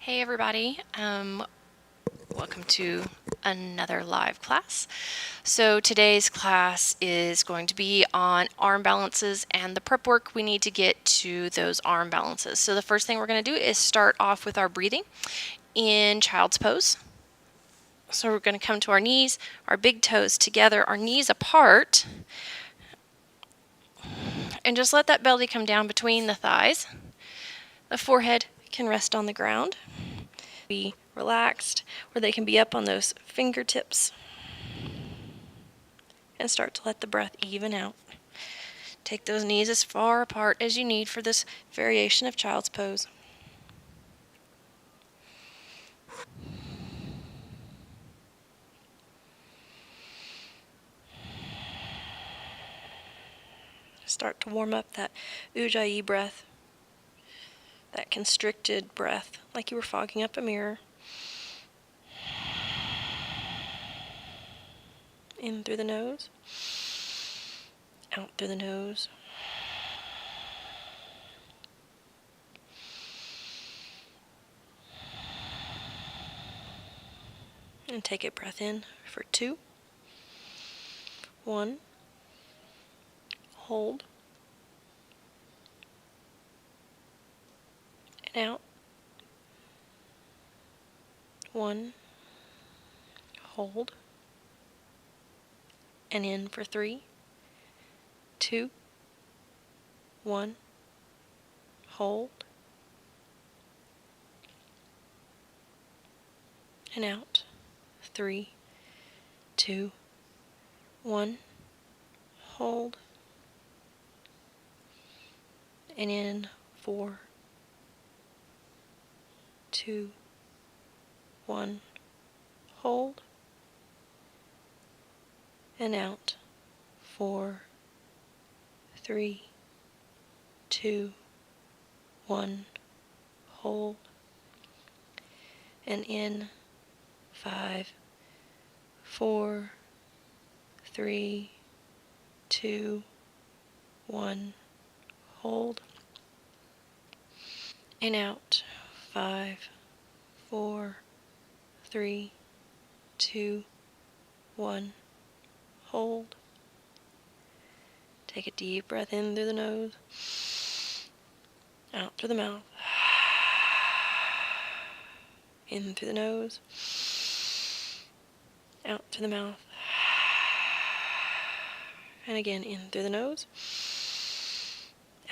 Hey everybody, welcome to another live class. So today's class is going to be on arm balances and the prep work we need to get to those arm balances. So the first thing we're going to do is start off with our breathing in child's pose. So we're going to come to our knees, our big toes together, our knees apart, and just let that belly come down between the thighs. The forehead can rest on the ground. Be relaxed, or they can be up on those fingertips. And start to let the breath even out. Take those knees as far apart as you need for this variation of child's pose. Start to warm up that Ujjayi breath, that constricted breath, like you were fogging up a mirror. In through the nose, out through the nose. And take a breath in for 2, 1, hold, and out, 1, hold, and in for 3, 2, 1, hold, and out, 3, 2, 1, hold, and in 4, 2, 1, hold, and out, 4, 3, 2, 1, hold, and in 5, 4, 3, 2, 1, hold, and out, 5, 4, 3, 2, 1, hold. Take a deep breath in through the nose, out through the mouth, in through the nose, out through the mouth, and again in through the nose,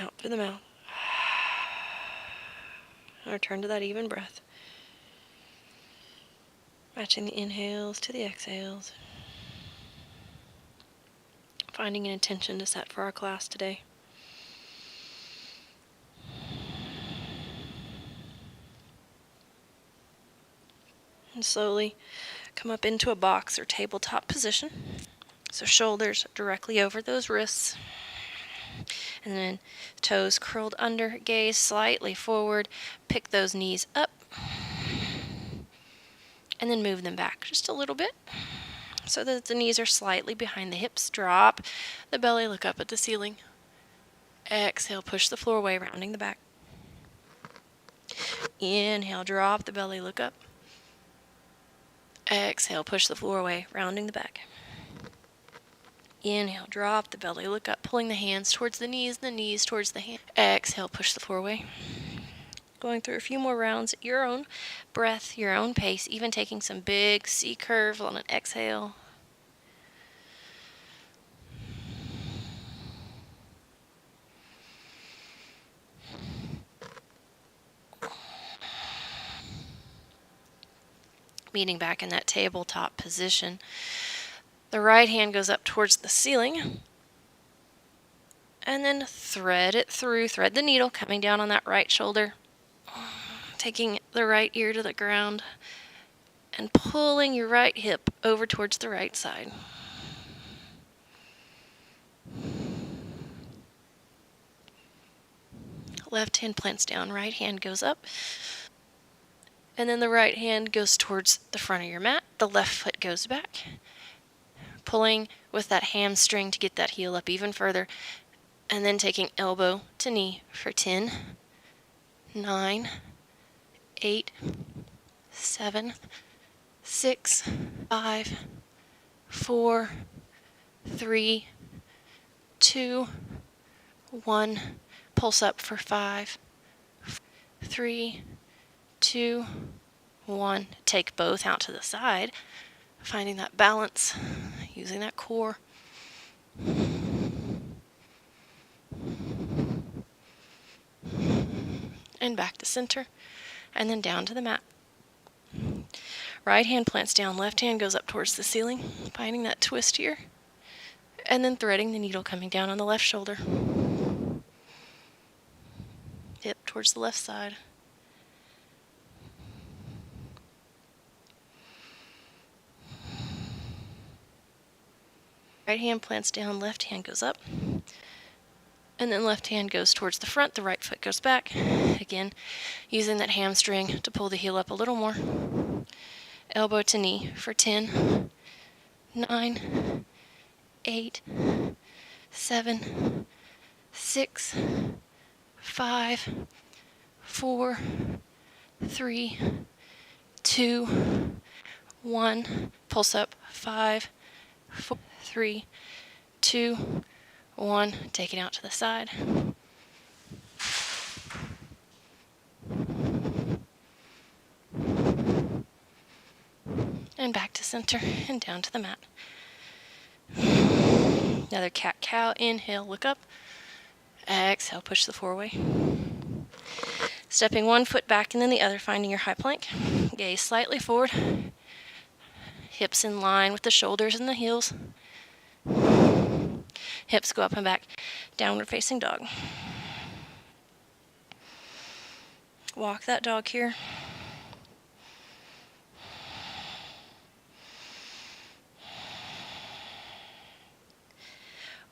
out through the mouth. And return to that even breath, matching the inhales to the exhales, finding an intention to set for our class today. And slowly come up into a box or tabletop position. So shoulders directly over those wrists. And then toes curled under, gaze slightly forward. Pick those knees up. And then move them back just a little bit so that the knees are slightly behind the hips. Drop the belly, look up at the ceiling. Exhale, push the floor away, rounding the back. Inhale, drop the belly, look up. Exhale, push the floor away, rounding the back. Inhale, drop the belly, look up, pulling the hands towards the knees towards the hands. Exhale, push the floor away. Going through a few more rounds at your own breath, your own pace, even taking some big C curve on an exhale. Meeting back in that tabletop position. The right hand goes up towards the ceiling. And then thread it through, thread the needle coming down on that right shoulder. Taking the right ear to the ground and pulling your right hip over towards the right side. Left hand plants down, right hand goes up. And then the right hand goes towards the front of your mat. The left foot goes back. Pulling with that hamstring to get that heel up even further. And then taking elbow to knee for 10, 9, 8, 7, 6, 5, 4, 3, 2, 1. Pulse up for 5, 3, 2, 1. Take both out to the side, finding that balance, using that core. And back to center, and then down to the mat. Right hand plants down, left hand goes up towards the ceiling, finding that twist here, and then threading the needle coming down on the left shoulder. Hip towards the left side. Right hand plants down, left hand goes up, and then left hand goes towards the front, the right foot goes back. Again, using that hamstring to pull the heel up a little more. Elbow to knee for 10, 9, 8, 7, 6, 5, 4, 3, 2, 1. Pulse up. 5, 4, 3, 2, 1. Take it out to the side. And back to center and down to the mat. Another cat-cow. Inhale, look up. Exhale, push the four-way. Stepping one foot back and then the other, finding your high plank. Gaze slightly forward. Hips in line with the shoulders and the heels. Hips go up and back. Downward facing dog. Walk that dog here.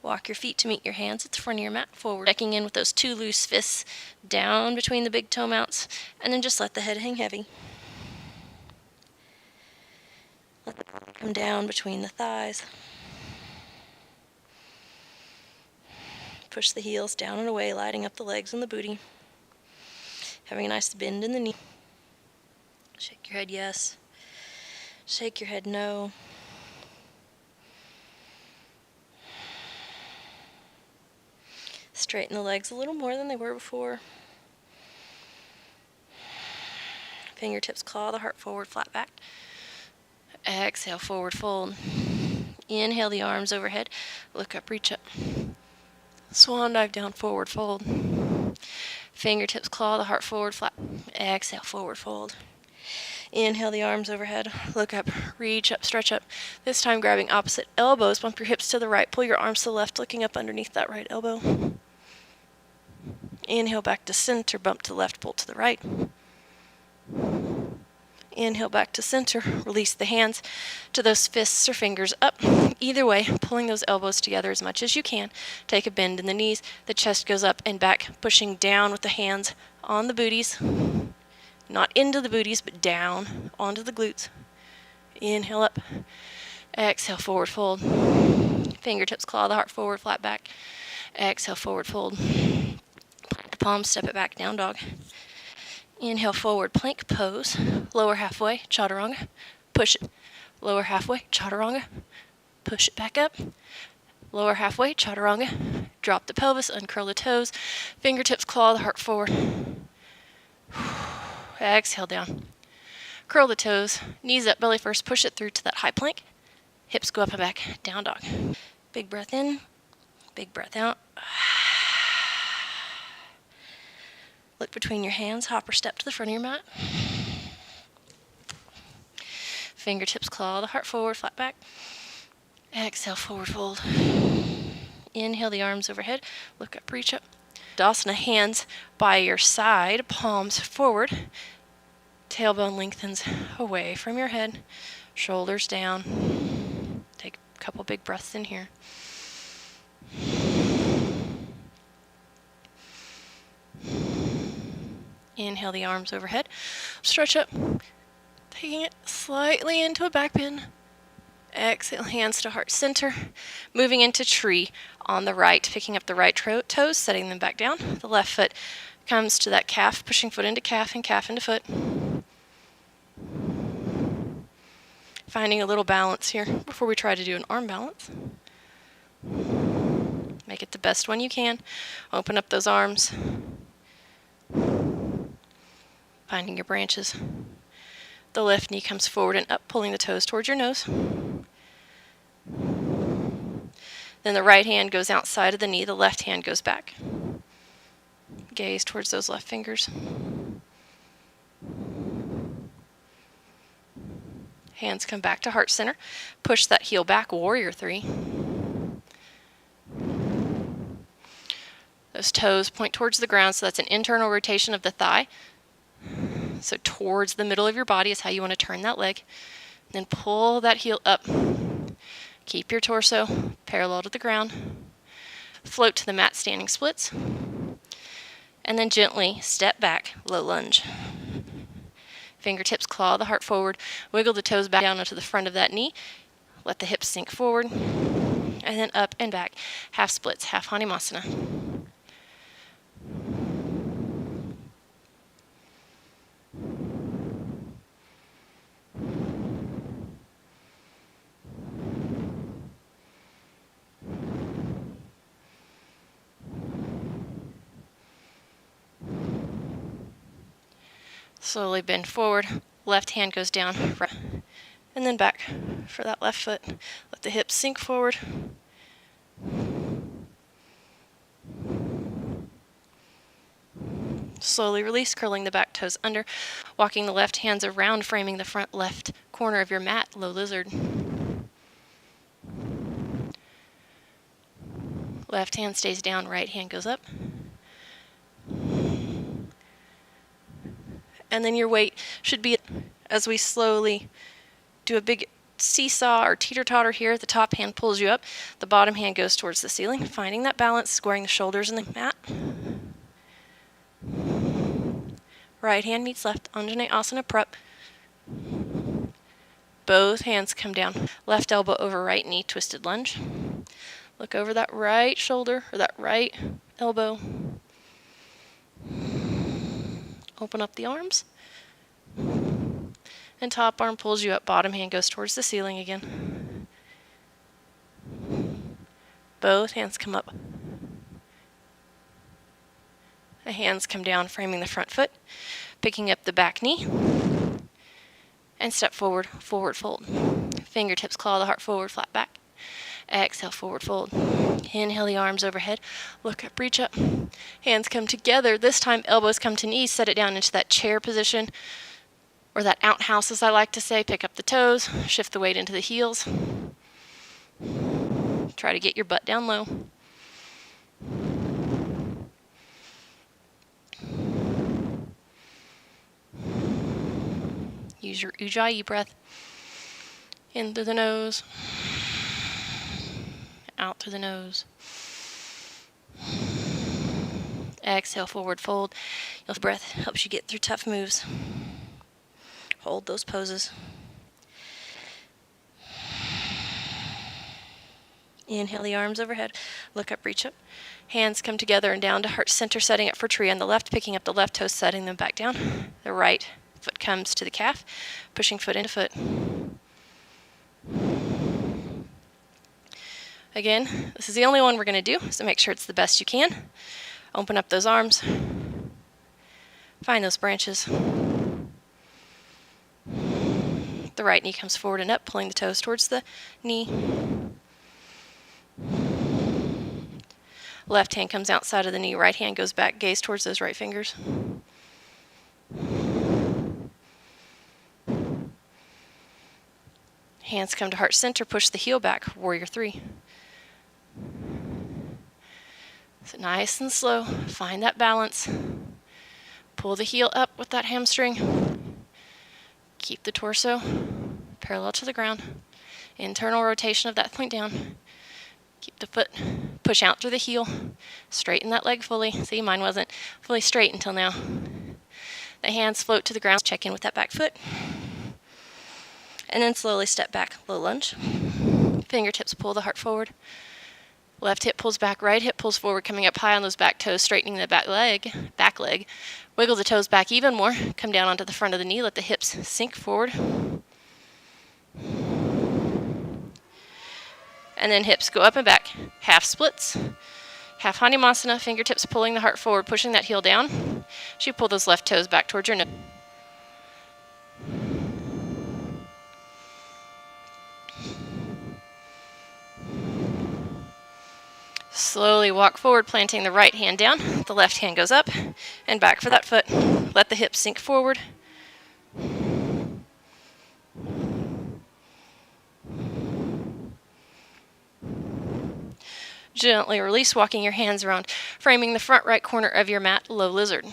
Walk your feet to meet your hands at the front of your mat, forward. Checking in with those two loose fists down between the big toe mounts, and then just let the head hang heavy. Let the body come down between the thighs. Push the heels down and away, lighting up the legs and the booty. Having a nice bend in the knee. Shake your head yes. Shake your head no. Straighten the legs a little more than they were before. Fingertips claw the heart forward, flat back. Exhale, forward fold. Inhale the arms overhead. Look up, reach up. Swan dive down, forward fold. Fingertips claw the heart forward, flat. Exhale, forward fold. Inhale the arms overhead. Look up, reach up, stretch up. This time grabbing opposite elbows. Bump your hips to the right. Pull your arms to the left, looking up underneath that right elbow. Inhale back to center, bump to the left, pull to the right. Inhale back to center, release the hands to those fists or fingers up. Either way, pulling those elbows together as much as you can. Take a bend in the knees, the chest goes up and back, pushing down with the hands on the booties. Not into the booties, but down onto the glutes. Inhale up, exhale, forward fold. Fingertips claw the heart forward, flat back. Exhale, forward fold. Palms, step it back, down dog. Inhale, forward plank pose. Lower halfway, chaturanga. Push it. Lower halfway, chaturanga. Push it back up. Lower halfway, chaturanga. Drop the pelvis, uncurl the toes. Fingertips claw the heart forward. Exhale down. Curl the toes. Knees up, belly first. Push it through to that high plank. Hips go up and back, down dog. Big breath in. Big breath out. Look between your hands, hopper step to the front of your mat. Fingertips claw the heart forward, flat back. Exhale, forward fold. Inhale the arms overhead, look up, reach up. Dasana, hands by your side, palms forward. Tailbone lengthens away from your head, shoulders down. Take a couple big breaths in here. Inhale the arms overhead, stretch up, taking it slightly into a back bend. Exhale, hands to heart center, moving into tree on the right, picking up the right toes, setting them back down. The left foot comes to that calf, pushing foot into calf and calf into foot. Finding a little balance here before we try to do an arm balance. Make it the best one you can. Open up those arms. Finding your branches. The left knee comes forward and up, pulling the toes towards your nose. Then the right hand goes outside of the knee, the left hand goes back. Gaze towards those left fingers. Hands come back to heart center. Push that heel back, warrior three. Those toes point towards the ground, so that's an internal rotation of the thigh. So towards the middle of your body is how you want to turn that leg. Then pull that heel up. Keep your torso parallel to the ground. Float to the mat standing splits. And then gently step back, low lunge. Fingertips claw the heart forward. Wiggle the toes back down onto the front of that knee. Let the hips sink forward. And then up and back. Half splits, half Hanumasana. Slowly bend forward, left hand goes down, right, and then back for that left foot. Let the hips sink forward. Slowly release, curling the back toes under, walking the left hands around, framing the front left corner of your mat, low lizard. Left hand stays down, right hand goes up. And then your weight should be, as we slowly do a big seesaw or teeter-totter here, the top hand pulls you up, the bottom hand goes towards the ceiling, finding that balance, squaring the shoulders in the mat. Right hand meets left, Anjaneyasana prep. Both hands come down, left elbow over right knee, twisted lunge. Look over that right shoulder, or that right elbow. Open up the arms. And top arm pulls you up, bottom hand goes towards the ceiling again. Both hands come up. The hands come down, framing the front foot, picking up the back knee, and step forward, forward fold. Fingertips claw the heart forward, flat back. Exhale, forward fold. Inhale the arms overhead. Look up, reach up. Hands come together. This time elbows come to knees. Set it down into that chair position, or that outhouse as I like to say. Pick up the toes. Shift the weight into the heels. Try to get your butt down low. Use your Ujjayi breath. In through the nose. Out through the nose. Exhale, forward fold. Your breath helps you get through tough moves. Hold those poses. Inhale the arms overhead. Look up, reach up. Hands come together and down to heart center, setting up for tree on the left, picking up the left toes, setting them back down. The right foot comes to the calf, pushing foot into foot. Again, this is the only one we're going to do, so make sure it's the best you can. Open up those arms. Find those branches. The right knee comes forward and up, pulling the toes towards the knee. Left hand comes outside of the knee, right hand goes back, gaze towards those right fingers. Hands come to heart center, push the heel back, warrior three. So nice and slow, find that balance. Pull the heel up with that hamstring. Keep the torso parallel to the ground. Internal rotation of that point down. Keep the foot, push out through the heel. Straighten that leg fully. See, mine wasn't fully straight until now. The hands float to the ground. Check in with that back foot. And then slowly step back, low lunge. Fingertips pull the heart forward. Left hip pulls back, right hip pulls forward, coming up high on those back toes, straightening the back leg. Wiggle the toes back even more. Come down onto the front of the knee, let the hips sink forward. And then hips go up and back. Half splits. Half Hanumasana, fingertips pulling the heart forward, pushing that heel down. As you pull those left toes back towards your nose. Slowly walk forward, planting the right hand down. The left hand goes up and back for that foot. Let the hips sink forward. Gently release, walking your hands around, framing the front right corner of your mat, low lizard.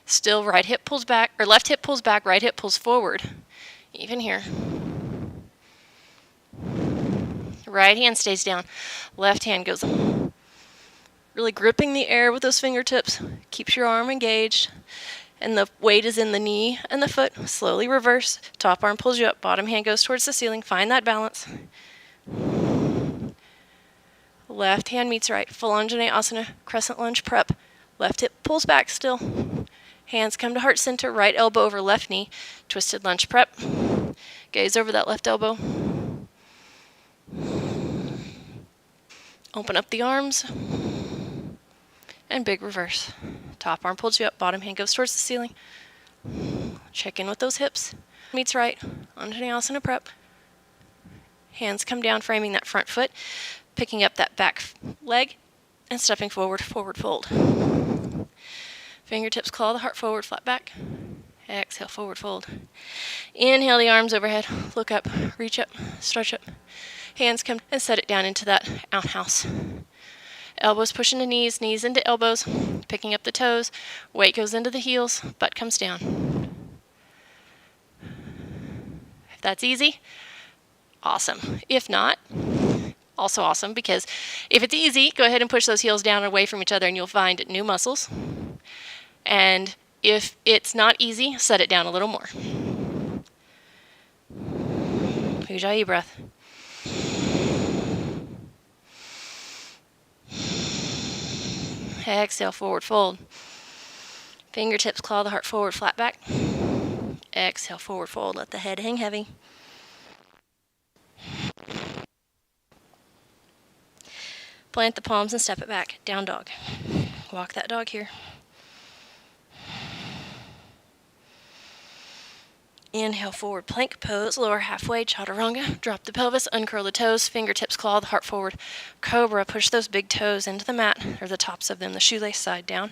Still right hip pulls back, or left hip pulls back, right hip pulls forward. Even here. Right hand stays down, left hand goes up. Really gripping the air with those fingertips, keeps your arm engaged, and the weight is in the knee and the foot. Slowly reverse, top arm pulls you up, bottom hand goes towards the ceiling, find that balance. Left hand meets right, full Anjaneyasana, crescent lunge prep. Left hip pulls back still. Hands come to heart center, right elbow over left knee, twisted lunge prep. Gaze over that left elbow. Open up the arms. And big reverse. Top arm pulls you up, bottom hand goes towards the ceiling. Check in with those hips. Meets right, Anjaneyasana prep. Hands come down, framing that front foot, picking up that back leg, and stepping forward, forward fold. Fingertips claw the heart forward, flat back. Exhale, forward fold. Inhale the arms overhead, look up, reach up, stretch up. Hands come and set it down into that outhouse. Elbows push into knees, knees into elbows, picking up the toes. Weight goes into the heels, butt comes down. If that's easy, awesome. If not, also awesome, because if it's easy, go ahead and push those heels down away from each other and you'll find new muscles. And if it's not easy, set it down a little more. Ujjayi breath. Exhale, forward fold. Fingertips claw the heart forward, flat back. Exhale, forward fold. Let the head hang heavy. Plant the palms and step it back. Down dog. Walk that dog here. Inhale, forward plank pose, lower halfway, chaturanga. Drop the pelvis, uncurl the toes, fingertips claw the heart forward. Cobra, push those big toes into the mat, or the tops of them, the shoelace side down.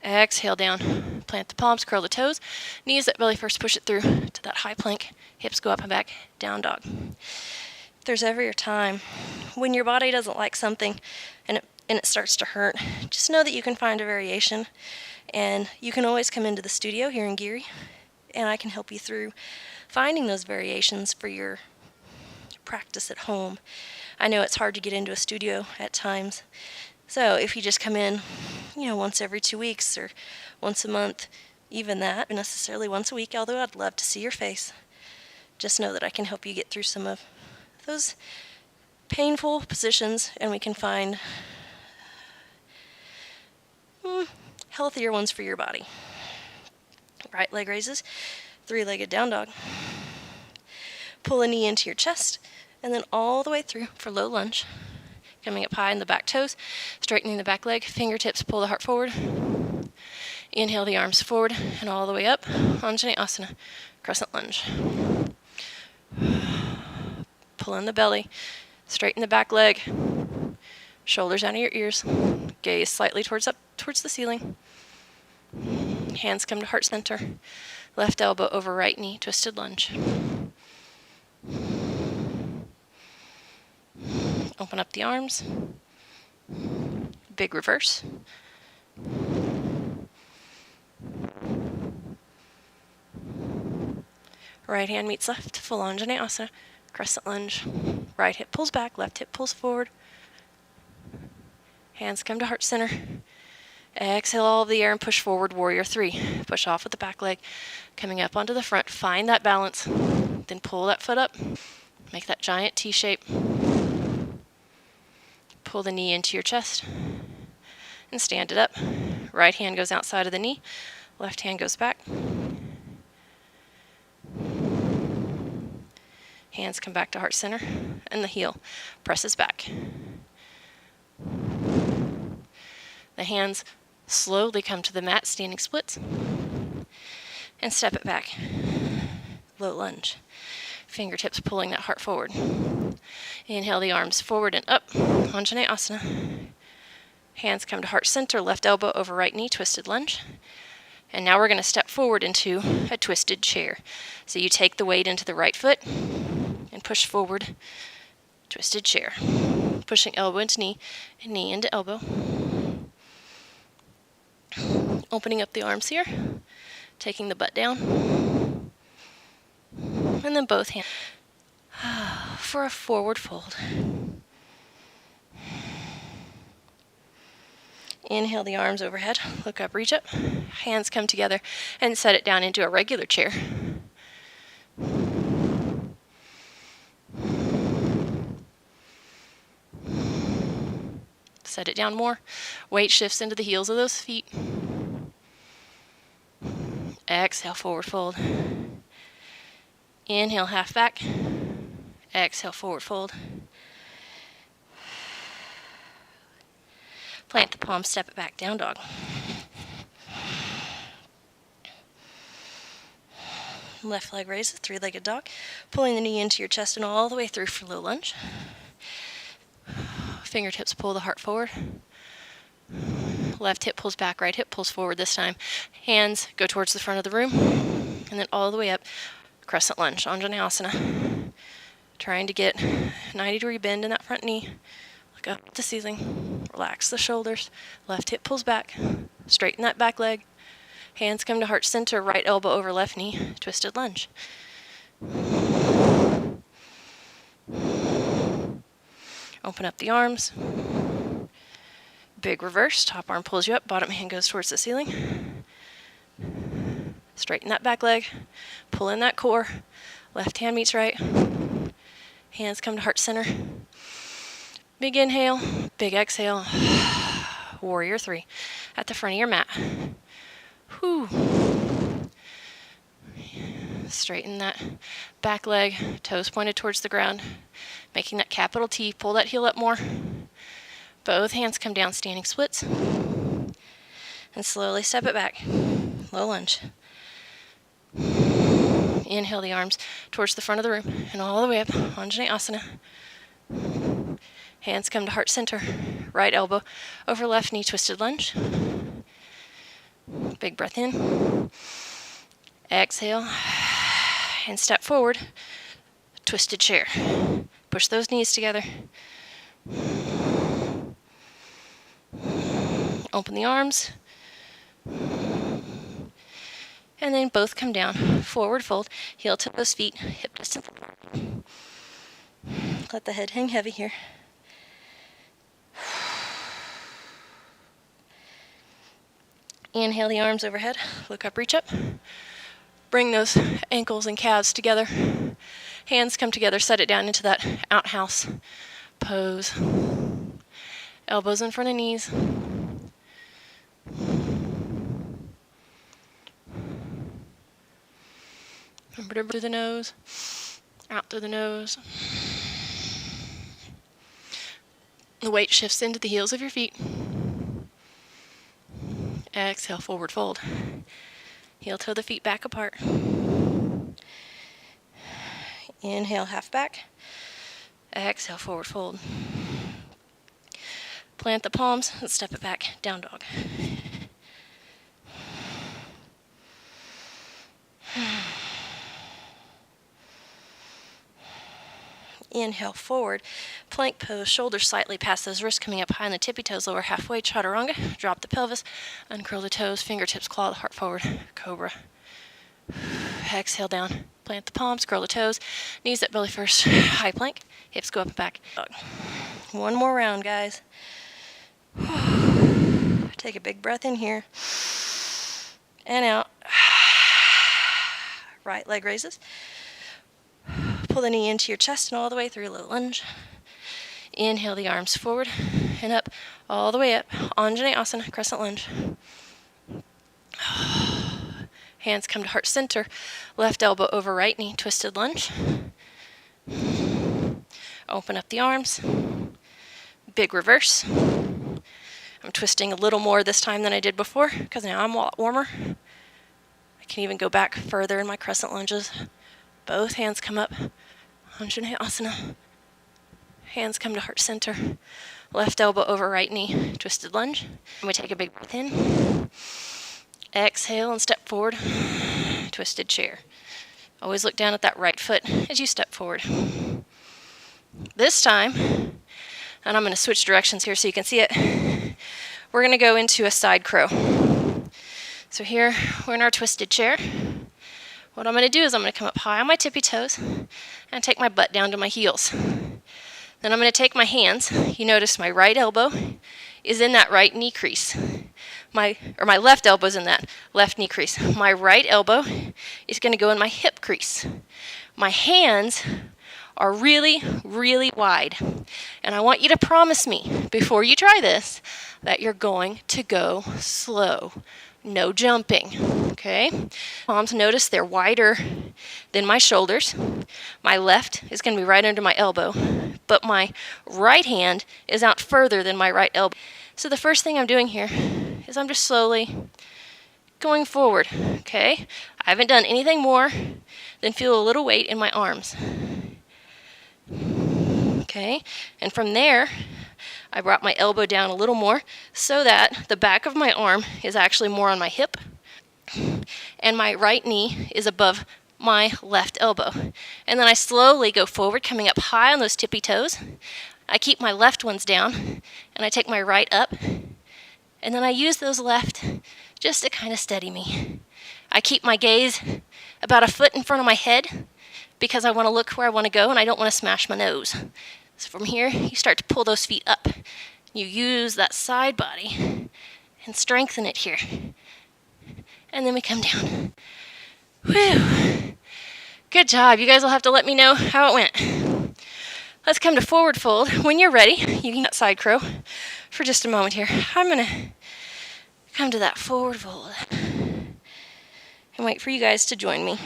Exhale down, plant the palms, curl the toes. Knees at belly first, push it through to that high plank. Hips go up and back, down dog. If there's ever a time when your body doesn't like something and it starts to hurt, just know that you can find a variation. And you can always come into the studio here in Geary, and I can help you through finding those variations for your practice at home. I know it's hard to get into a studio at times. So if you just come in, once every 2 weeks or once a month, even that, necessarily once a week, although I'd love to see your face, just know that I can help you get through some of those painful positions, and we can find healthier ones for your body. Right leg raises, three-legged down dog. Pull a knee into your chest, and then all the way through for low lunge. Coming up high in the back toes, straightening the back leg, fingertips pull the heart forward. Inhale the arms forward and all the way up. Anjaneyasana, crescent lunge. Pull in the belly, straighten the back leg. Shoulders down to your ears. Gaze slightly towards the ceiling. Hands come to heart center. Left elbow over right knee, twisted lunge. Open up the arms. Big reverse. Right hand meets left, full Anjaneyasana, crescent lunge. Right hip pulls back, left hip pulls forward. Hands come to heart center. Exhale all of the air and push forward, warrior three. Push off with the back leg, coming up onto the front. Find that balance. Then pull that foot up. Make that giant T shape. Pull the knee into your chest and stand it up. Right hand goes outside of the knee. Left hand goes back. Hands come back to heart center, and the heel presses back. The hands slowly come to the mat, standing splits, and step it back. Low lunge. Fingertips pulling that heart forward. Inhale the arms forward and up, Anjaneyasana. Hands come to heart center, left elbow over right knee, twisted lunge. And now we're going to step forward into a twisted chair. So you take the weight into the right foot and push forward, twisted chair. Pushing elbow into knee and knee into elbow. Opening up the arms here, taking the butt down. And then both hands for a forward fold. Inhale the arms overhead, look up, reach up. Hands come together and set it down into a regular chair. Set it down more. Weight shifts into the heels of those feet. Exhale, forward fold. Inhale, half back. Exhale, forward fold. Plant the palms, step it back, down dog. Left leg raises, three-legged dog. Pulling the knee into your chest and all the way through for low lunge. Fingertips pull the heart forward. Left hip pulls back, right hip pulls forward this time. Hands go towards the front of the room. And then all the way up, crescent lunge, Anjaneyasana. Trying to get 90-degree bend in that front knee. Look up at the ceiling. Relax the shoulders. Left hip pulls back. Straighten that back leg. Hands come to heart center, right elbow over left knee, twisted lunge. Open up the arms. Big reverse. Top arm pulls you up, bottom hand goes towards the ceiling. Straighten that back leg. Pull in that core. Left hand meets right. Hands come to heart center. Big inhale, big exhale. Warrior 3 at the front of your mat. Whew. Straighten that back leg, toes pointed towards the ground, making that capital T. Pull that heel up more. Both hands come down, standing splits. And slowly step it back. Low lunge. Inhale the arms towards the front of the room and all the way up, Anjaneyasana. Hands come to heart center, right elbow over left knee, twisted lunge. Big breath in. Exhale and step forward, twisted chair. Push those knees together. Open the arms. And then both come down, forward fold, heel to those feet, hip distance apart. Let the head hang heavy here. Inhale the arms overhead, look up, reach up. Bring those ankles and calves together. Hands come together, set it down into that outhouse pose. Elbows in front of knees. Remember to breathe through the nose, out through the nose. The weight shifts into the heels of your feet. Exhale, forward fold. Heel toe the feet back apart. Inhale, half back. Exhale, forward fold. Plant the palms and step it back, down dog. Inhale, forward, plank pose, shoulders slightly past those wrists, coming up high on the tippy toes, lower halfway, chaturanga. Drop the pelvis, uncurl the toes, fingertips claw the heart forward, cobra. Exhale down, plant the palms, curl the toes, knees at belly first, high plank, hips go up and back. One more round, guys. Take a big breath in here and out. Right leg raises. Pull the knee into your chest and all the way through, low lunge. Inhale the arms forward and up, all the way up. Anjaneyasana, crescent lunge. Hands come to heart center. Left elbow over right knee, twisted lunge. Open up the arms. Big reverse. I'm twisting a little more this time than I did before because now I'm a lot warmer. I can even go back further in my crescent lunges. Both hands come up. Anjaneyasana. Hands come to heart center. Left elbow over right knee. Twisted lunge. And we take a big breath in. Exhale and step forward. Twisted chair. Always look down at that right foot as you step forward. This time, and I'm going to switch directions here so you can see it, we're going to go into a side crow. So here, we're in our twisted chair. What I'm going to do is I'm going to come up high on my tippy toes and take my butt down to my heels. Then I'm going to take my hands. You notice my right elbow is in that right knee crease. My left elbow's in that left knee crease. My right elbow is going to go in my hip crease. My hands are really, really wide. And I want you to promise me, before you try this, that you're going to go slow. No jumping, okay? Palms, notice they're wider than my shoulders. My left is going to be right under my elbow, but my right hand is out further than my right elbow. So the first thing I'm doing here is I'm just slowly going forward, okay? I haven't done anything more than feel a little weight in my arms. Okay, and from there, I brought my elbow down a little more so that the back of my arm is actually more on my hip and my right knee is above my left elbow. And then I slowly go forward, coming up high on those tippy toes. I keep my left ones down and I take my right up, and then I use those left just to kind of steady me. I keep my gaze about a foot in front of my head because I want to look where I want to go and I don't want to smash my nose. So from here, you start to pull those feet up. You use that side body and strengthen it here. And then we come down. Whew. Good job. You guys will have to let me know how it went. Let's come to forward fold. When you're ready, you can get side crow for just a moment here. I'm going to come to that forward fold and wait for you guys to join me.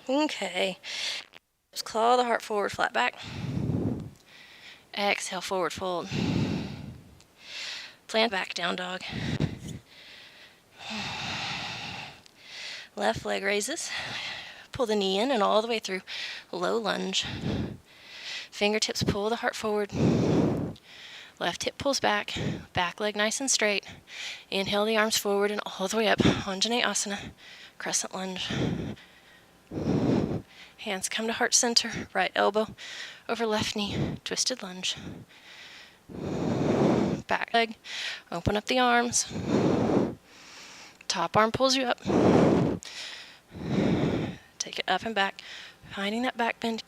Okay. Just claw the heart forward, flat back. Exhale, forward fold. Plant back, down dog. Left leg raises. Pull the knee in and all the way through. Low lunge. Fingertips pull the heart forward. Left hip pulls back. Back leg nice and straight. Inhale the arms forward and all the way up. Anjaneyasana. Crescent lunge. Hands come to heart center. Right elbow over left knee. Twisted lunge. Back leg. Open up the arms. Top arm pulls you up. Take it up and back. Finding that back bend.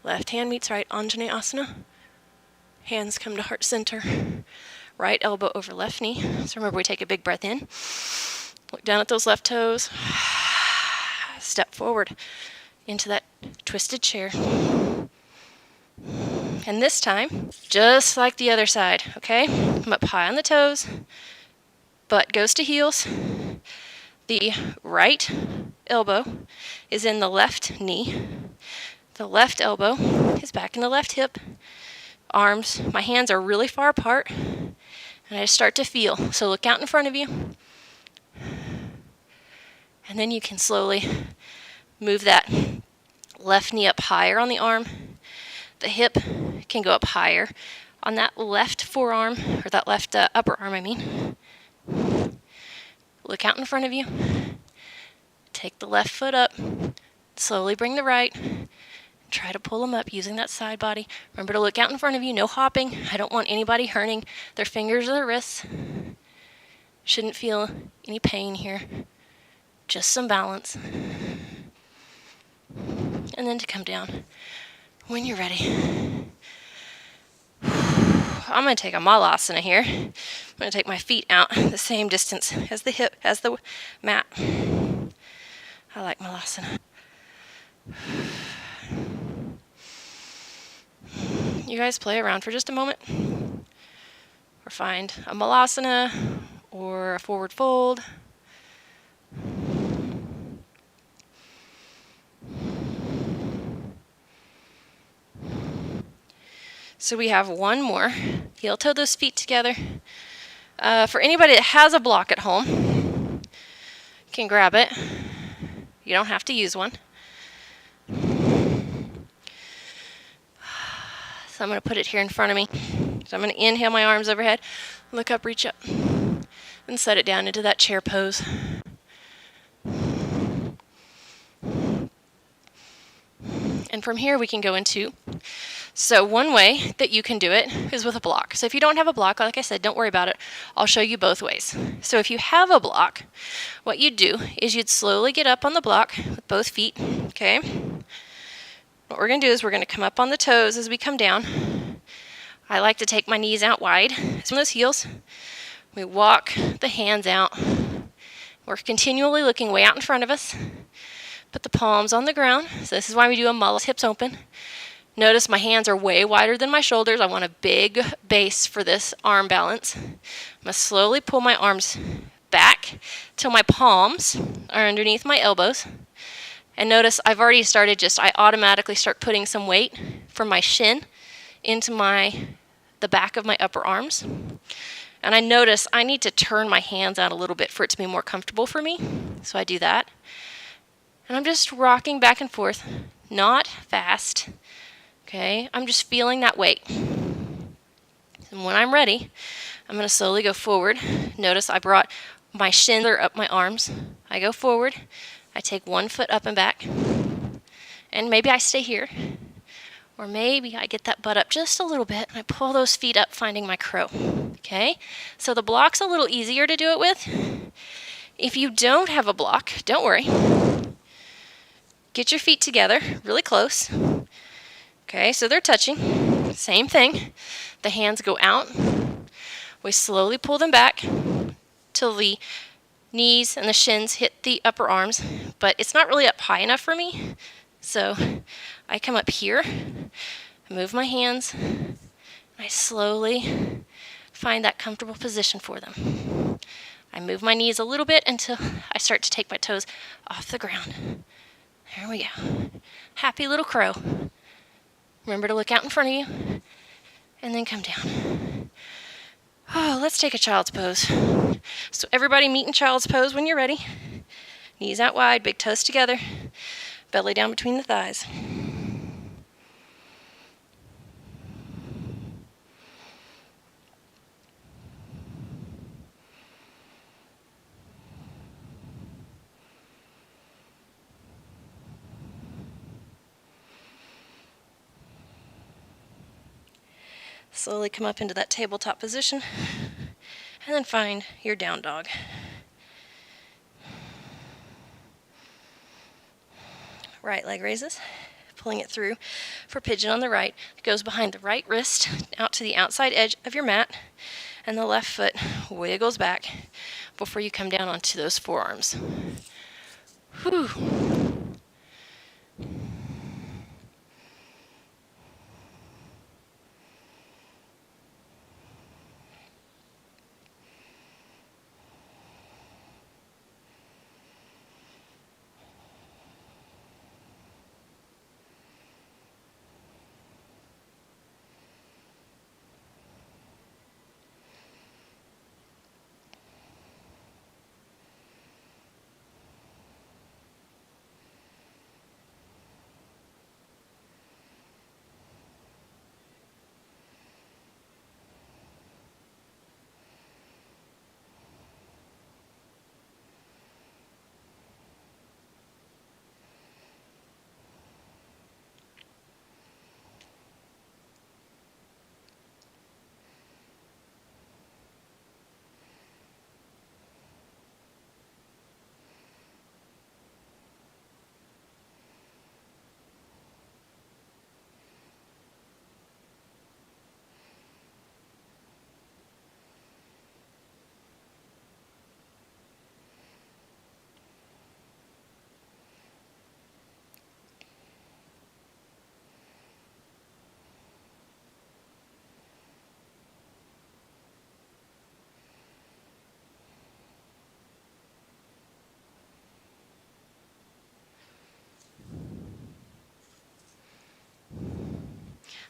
Left hand meets right. Anjaneyasana. Hands come to heart center. Right elbow over left knee. So remember, we take a big breath in. Look down at those left toes. Step forward into that twisted chair. And this time, just like the other side, okay? Come up high on the toes. Butt goes to heels. The right elbow is in the left knee. The left elbow is back in the left hip. Arms, my hands are really far apart. And I just start to feel. So look out in front of you. And then you can slowly move that left knee up higher on the arm. The hip can go up higher on that left forearm, or that left upper arm, I mean. Look out in front of you. Take the left foot up. Slowly bring the right. Try to pull them up using that side body. Remember to look out in front of you. No hopping. I don't want anybody hurting their fingers or their wrists. Shouldn't feel any pain here. Just some balance. And then to come down when you're ready. I'm going to take a malasana here. I'm going to take my feet out the same distance as the mat. I like malasana. you guys play around for just a moment, or find a malasana or a forward fold. So we have one more. Heel toe those feet together. For anybody that has a block at home, you can grab it. You don't have to use one. So I'm going to put it here in front of me. So I'm going to inhale my arms overhead, look up, reach up, and set it down into that chair pose. And from here we can go into, so one way that you can do it is with a block. So if you don't have a block, like I said, don't worry about it. I'll show you both ways. So if you have a block, what you'd do is you'd slowly get up on the block with both feet, okay? What we're going to do is we're going to come up on the toes as we come down. I like to take my knees out wide. From those heels, we walk the hands out. We're continually looking way out in front of us. Put the palms on the ground. So this is why we do a mullet, hips open. Notice my hands are way wider than my shoulders. I want a big base for this arm balance. I'm going to slowly pull my arms back till my palms are underneath my elbows. And notice I've already started I automatically start putting some weight from my shin into the back of my upper arms. And I notice I need to turn my hands out a little bit for it to be more comfortable for me. So I do that. And I'm just rocking back and forth, not fast. Okay, I'm just feeling that weight. And when I'm ready, I'm going to slowly go forward. Notice I brought my shins up my arms. I go forward. I take one foot up and back, and maybe I stay here, or maybe I get that butt up just a little bit, and I pull those feet up, finding my crow, okay? So the block's a little easier to do it with. If you don't have a block, don't worry. Get your feet together, really close, okay? So they're touching, same thing. The hands go out. We slowly pull them back till the knees and the shins hit the upper arms, but it's not really up high enough for me. So I come up here, move my hands, and I slowly find that comfortable position for them. I move my knees a little bit until I start to take my toes off the ground. There we go. Happy little crow. Remember to look out in front of you, and then come down. Oh, let's take a child's pose. So everybody meet in child's pose when you're ready. Knees out wide, big toes together, belly down between the thighs. Slowly come up into that tabletop position, and then find your down dog. Right leg raises, pulling it through for pigeon on the right. It goes behind the right wrist out to the outside edge of your mat, and the left foot wiggles back before you come down onto those forearms. Whew.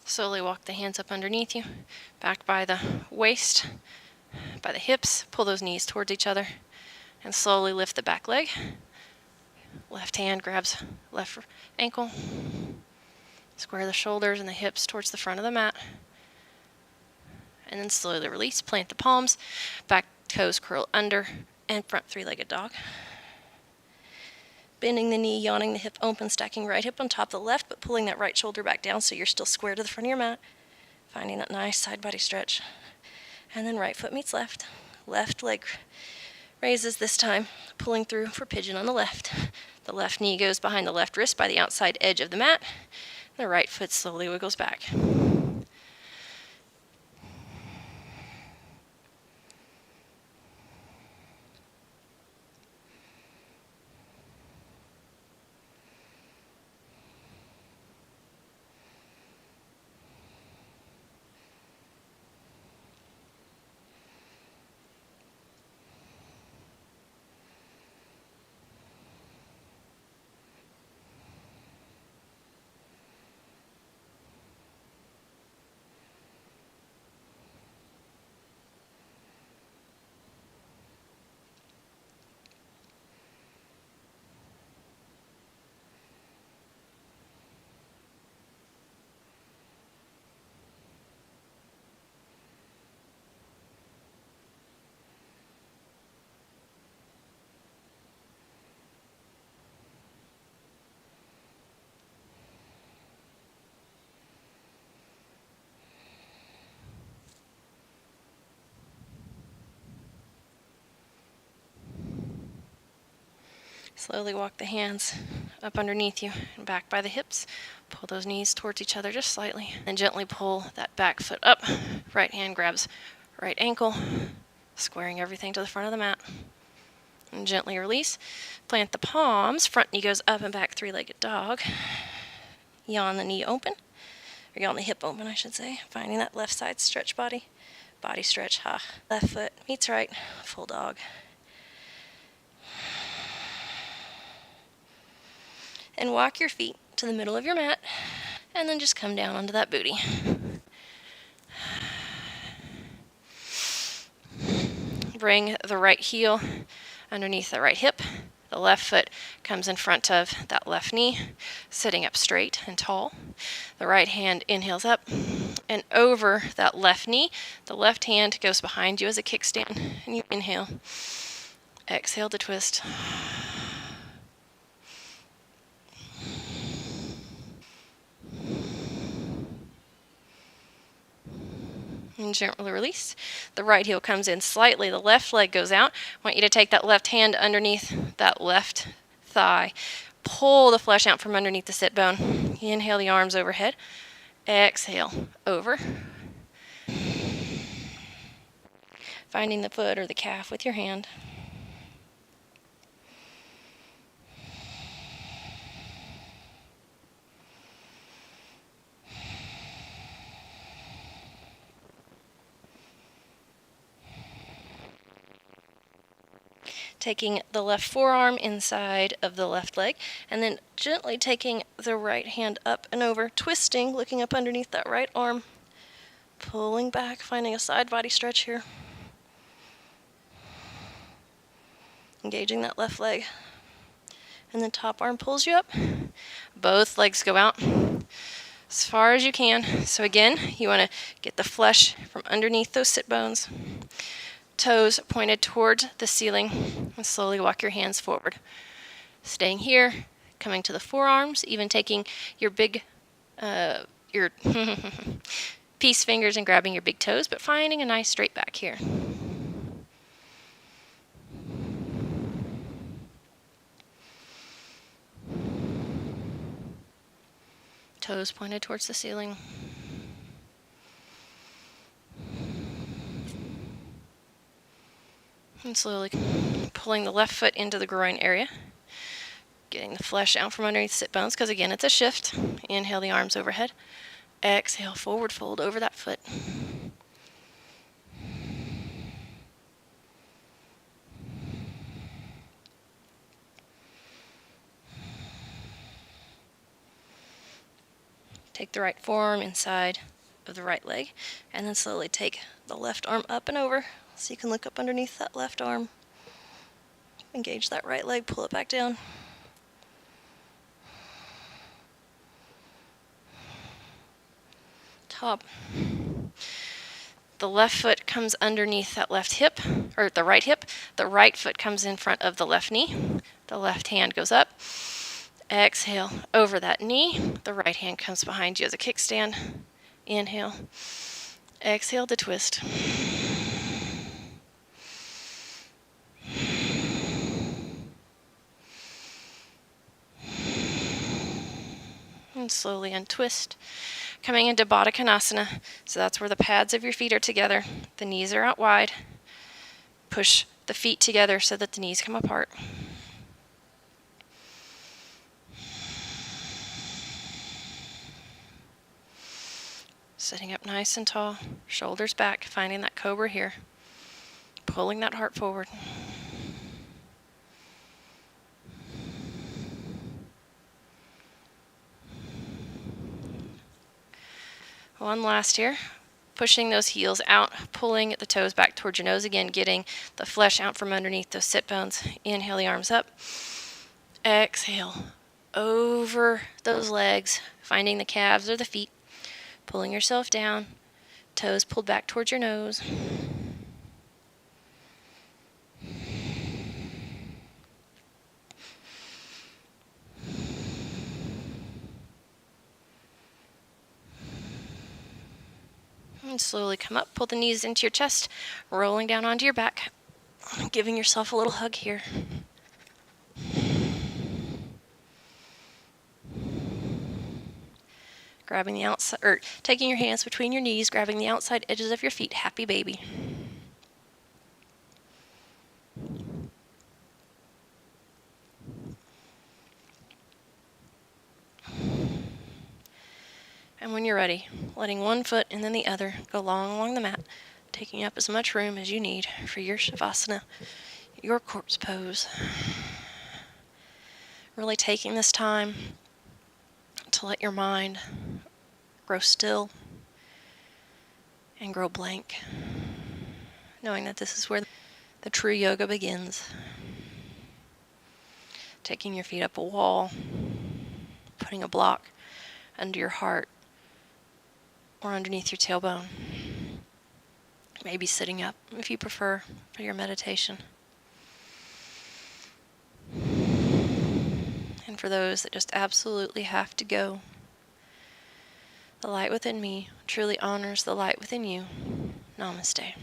Slowly walk the hands up underneath you, back by the waist, by the hips. Pull those knees towards each other and slowly lift the back leg. Left hand grabs left ankle. Square the shoulders and the hips towards the front of the mat. And then slowly release. Plant the palms, back toes curl under, and front three-legged dog. Bending the knee, yawning the hip open, stacking right hip on top of the left, but pulling that right shoulder back down so you're still square to the front of your mat. Finding that nice side body stretch. And then right foot meets left. Left leg raises this time, pulling through for pigeon on the left. The left knee goes behind the left wrist by the outside edge of the mat. The right foot slowly wiggles back. Slowly walk the hands up underneath you and back by the hips. Pull those knees towards each other just slightly. And gently pull that back foot up. Right hand grabs right ankle, squaring everything to the front of the mat. And gently release. Plant the palms. Front knee goes up and back, three-legged dog. Yawn the knee open. Or yawn the hip open, I should say. Finding that left side stretch body. Body stretch, ha. Left foot meets right, full dog. And walk your feet to the middle of your mat, and then just come down onto that booty. Bring the right heel underneath the right hip. The left foot comes in front of that left knee, sitting up straight and tall. The right hand inhales up and over that left knee. The left hand goes behind you as a kickstand, and you inhale. Exhale to twist. And gently release. The right heel comes in slightly. The left leg goes out. I want you to take that left hand underneath that left thigh. Pull the flesh out from underneath the sit bone. Inhale the arms overhead. Exhale over. Finding the foot or the calf with your hand. Taking the left forearm inside of the left leg, and then gently taking the right hand up and over, twisting, looking up underneath that right arm, pulling back, finding a side body stretch here. Engaging that left leg. And then top arm pulls you up. Both legs go out as far as you can. So again, you want to get the flesh from underneath those sit bones. Toes pointed towards the ceiling, and slowly walk your hands forward. Staying here, coming to the forearms, even taking your big, your peace fingers and grabbing your big toes, but finding a nice straight back here. Toes pointed towards the ceiling. And slowly pulling the left foot into the groin area. Getting the flesh out from underneath sit bones, because again, it's a shift. Inhale the arms overhead. Exhale, forward fold over that foot. Take the right forearm inside of the right leg, and then slowly take the left arm up and over so you can look up underneath that left arm. Engage that right leg, pull it back down. Top. The left foot comes underneath that left hip, or the right hip. The right foot comes in front of the left knee. The left hand goes up. Exhale over that knee. The right hand comes behind you as a kickstand. Inhale. Exhale to twist. And slowly untwist. Coming into Baddha Konasana. So that's where the pads of your feet are together. The knees are out wide. Push the feet together so that the knees come apart. Sitting up nice and tall, shoulders back, finding that cobra here. Pulling that heart forward. One last here. Pushing those heels out, pulling the toes back towards your nose again, getting the flesh out from underneath those sit bones. Inhale the arms up. Exhale over those legs, finding the calves or the feet. Pulling yourself down, toes pulled back towards your nose. And slowly come up, pull the knees into your chest, rolling down onto your back, giving yourself a little hug here. Grabbing the outside, or taking your hands between your knees, grabbing the outside edges of your feet, happy baby. And when you're ready, letting one foot and then the other go long along the mat, taking up as much room as you need for your Shavasana, your corpse pose. Really taking this time to let your mind grow still and grow blank, knowing that this is where the true yoga begins. Taking your feet up a wall, putting a block under your heart or underneath your tailbone. Maybe sitting up if you prefer for your meditation. And for those that just absolutely have to go, the light within me truly honors the light within you. Namaste.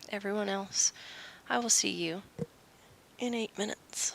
Everyone else, I will see you in 8 minutes.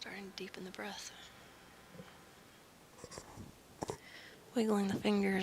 Starting to deepen the breath. Wiggling the fingers